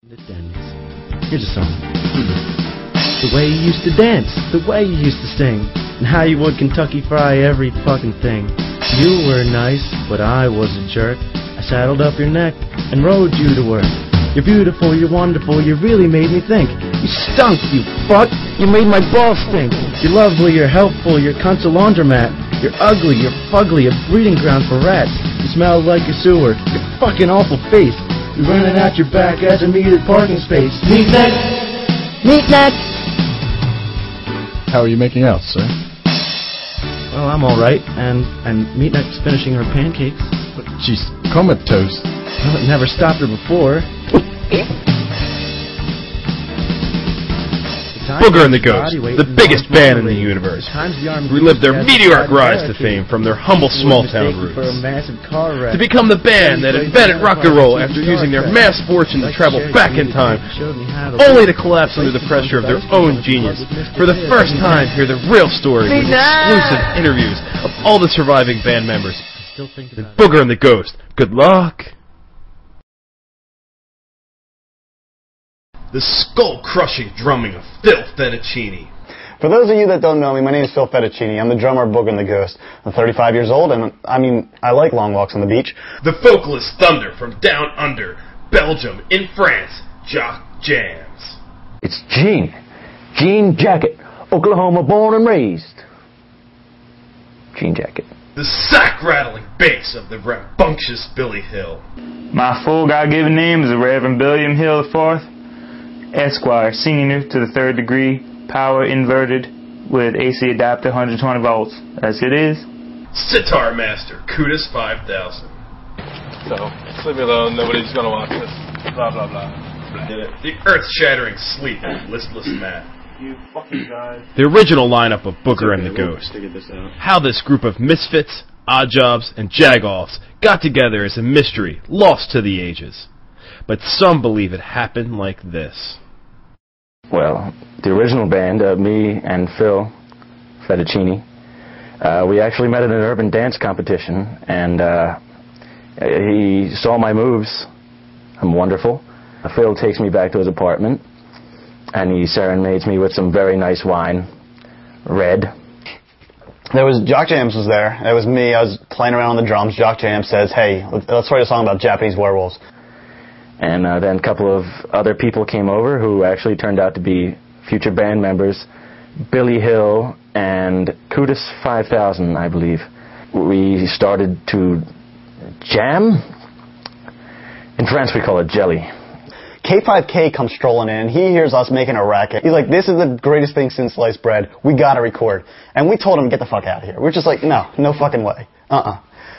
The dance. Here's a song. The way you used to dance, the way you used to sing, and how you would Kentucky Fry every fucking thing. You were nice, but I was a jerk. I saddled up your neck and rode you to work. You're beautiful, you're wonderful, you really made me think. You stunk, you fuck! You made my balls stink. You're lovely, you're helpful, you're cunt's a laundromat. You're ugly, you're fugly, a breeding ground for rats. You smell like a sewer, your fucking awful face. You're running out your back as a metered parking space. Meat neck! Meat neck! How are you making out, sir? Well, I'm alright, and Meat Neck's finishing her pancakes. But she's comatose. Well, it never stopped her before. Booger and the Ghost, the biggest band in the universe, relived their meteoric rise to fame from their humble small-town roots, to become the band that invented rock and roll after using their mass fortune to travel back in time, only to collapse under the pressure of their own genius. For the first time, hear the real story with exclusive interviews of all the surviving band members. Booger and the Ghost, good luck! The skull-crushing drumming of Phil Fettuccine. For those of you that don't know me, my name is Phil Fettuccine. I'm the drummer of Booger and the Ghost. I'm 35 years old, and I like long walks on the beach. The vocalist Thunder from down under, Belgium, in France, Jock Jams. It's Jean Jacket, Oklahoma born and raised. Jean Jacket. The sack-rattling bass of the rambunctious Billy Hill. My full God-given name is the Reverend William Hill IV. Esquire, senior to the 3rd degree, power inverted with AC adapter, 120 volts. As it is. Sitar Master, Kudos 5000. So, just leave me alone, nobody's gonna watch this. Blah, blah, blah. The earth-shattering sleep of Listless Matt. You fucking guys. The original lineup of Booger and the Ghost. How this group of misfits, oddjobs, and jagoffs got together is a mystery lost to the ages. But some believe it happened like this. Well, the original band, me and Phil Fettuccine, we actually met at an urban dance competition, and he saw my moves. I'm wonderful. Phil takes me back to his apartment, and he serenades me with some very nice wine, red. There was Jock Jams was there. It was me. I was playing around on the drums. Jock Jams says, "Hey, let's write a song about Japanese werewolves." And then a couple of other people came over who actually turned out to be future band members, Billy Hill and Kudos 5000, I believe. We started to jam. In France, we call it jelly. K5K comes strolling in. He hears us making a racket. He's like, "This is the greatest thing since sliced bread. We got to record." And we told him, "Get the fuck out of here." We're just like, no fucking way.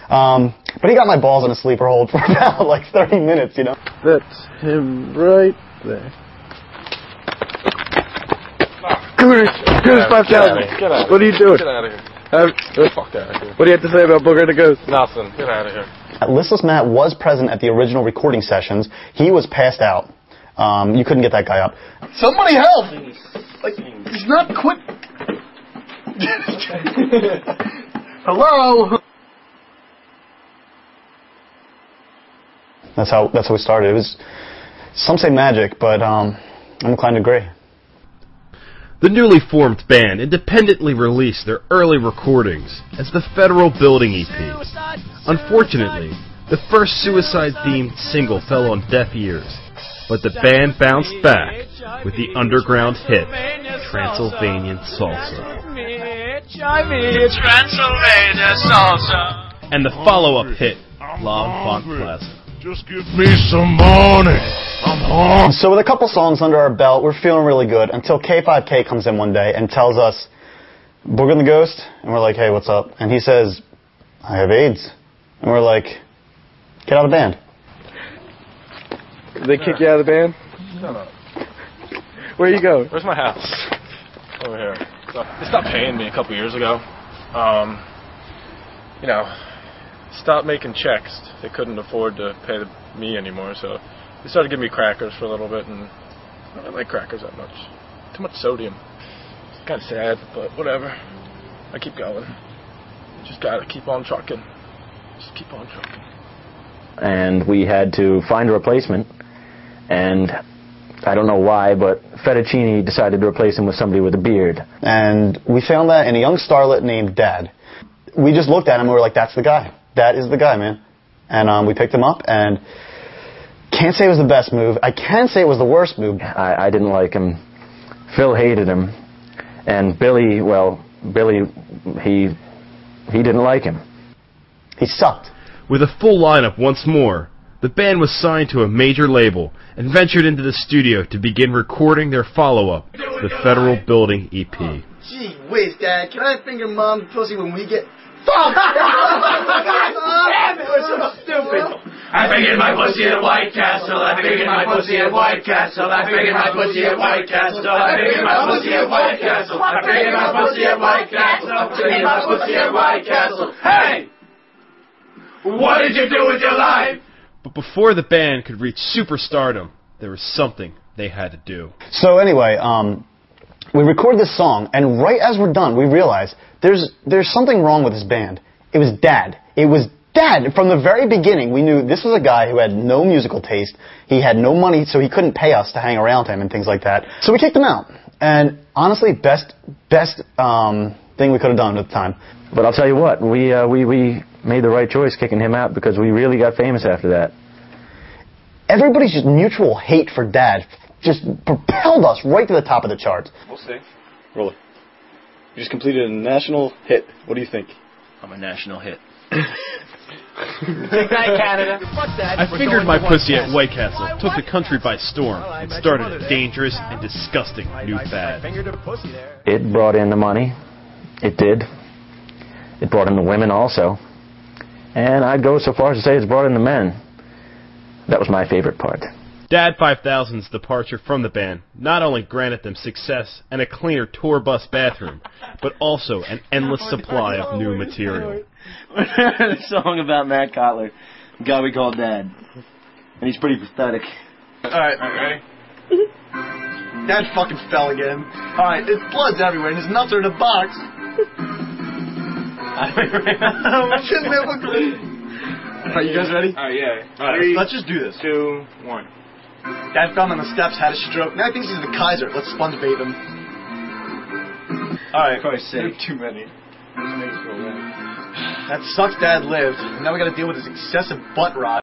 But he got my balls in a sleeper hold for about like 30 minutes, you know. That's him right there. Kudos 5000. Get out of here. What are you doing? Get out of here. Get the fuck out of here. What do you have to say about Booger and the Ghost? Nothing. Get out of here. Listless Matt was present at the original recording sessions. He was passed out. You couldn't get that guy up. Somebody help! Like, he's not quick. Hello? That's how we started. It was, some say magic, but I'm inclined to agree. The newly formed band independently released their early recordings as the Federal Building EP. Unfortunately, the first suicide-themed single fell on deaf ears, but the band bounced back with the underground hit, Transylvanian Salsa. And the follow-up hit, La Enfant Plaza. Just give me some money. I'm home. So with a couple songs under our belt, we're feeling really good until K5K comes in one day and tells us, "Booger and the Ghost?" And we're like, "Hey, what's up?" And he says, "I have AIDS." And we're like, "Get out of the band." Did they kick you out of the band? Shut up. Where you go? Where's my house? Over here. So, they stopped paying me a couple years ago. Stopped making checks. They couldn't afford to pay me anymore, so they started giving me crackers for a little bit, and I don't like crackers that much. Too much sodium. It's kind of sad, but whatever. I keep going. Just gotta keep on trucking. Just keep on trucking. And we had to find a replacement, and I don't know why, but Fettuccine decided to replace him with somebody with a beard. And we found that in a young starlet named Dad. We just looked at him and we were like, that's the guy. That is the guy, man. And we picked him up, and can't say it was the best move. I can say it was the worst move. I didn't like him. Phil hated him. And Billy, he didn't like him. He sucked. With a full lineup once more, the band was signed to a major label and ventured into the studio to begin recording their follow-up, the Federal Building EP. Gee whiz, Dad, can I finger Mom's pussy when we get... Fuck! Damn it, we're so stupid! I fingered my pussy at White Castle. I fingered my pussy at White Castle. I fingered my pussy at White Castle. I fingered my pussy at White Castle. I fingered my pussy at White Castle. I fingered my pussy at White Castle. Hey! What did you do with your life? But before the band could reach superstardom, there was something they had to do. So anyway, we recorded this song, and right as we're done, we realized there's something wrong with this band. It was Dad. It was Dad. From the very beginning, we knew this was a guy who had no musical taste. He had no money, so he couldn't pay us to hang around him and things like that. So we kicked him out. And honestly, best thing we could have done at the time. But I'll tell you what, we made the right choice kicking him out because we really got famous after that. Everybody's just mutual hate for Dad just propelled us right to the top of the charts. We'll see. Roll it. You just completed a national hit. What do you think? I'm a national hit. Take that, Canada. I fingered my pussy at White Castle, took the country by storm, and started a dangerous and disgusting new fad. It brought in the money. It did. It brought in the women also. And I'd go so far as to say it's brought in the men. That was my favorite part. Dad 5000's departure from the band not only granted them success and a cleaner tour bus bathroom, but also an endless supply of new material. A song about Matt Cotler, a guy we call Dad. And he's pretty pathetic. Alright, ready? Dad fucking fell again. Alright, his blood's everywhere and his nuts are in a box. Alright, you guys ready? Alright, yeah. Alright, let's just do this. 2, 1. Dad fell on the steps, had a stroke. Now he thinks he's the Kaiser. Let's sponge bathe him. Alright, too many. That sucks Dad lived. Now we gotta deal with his excessive butt rot.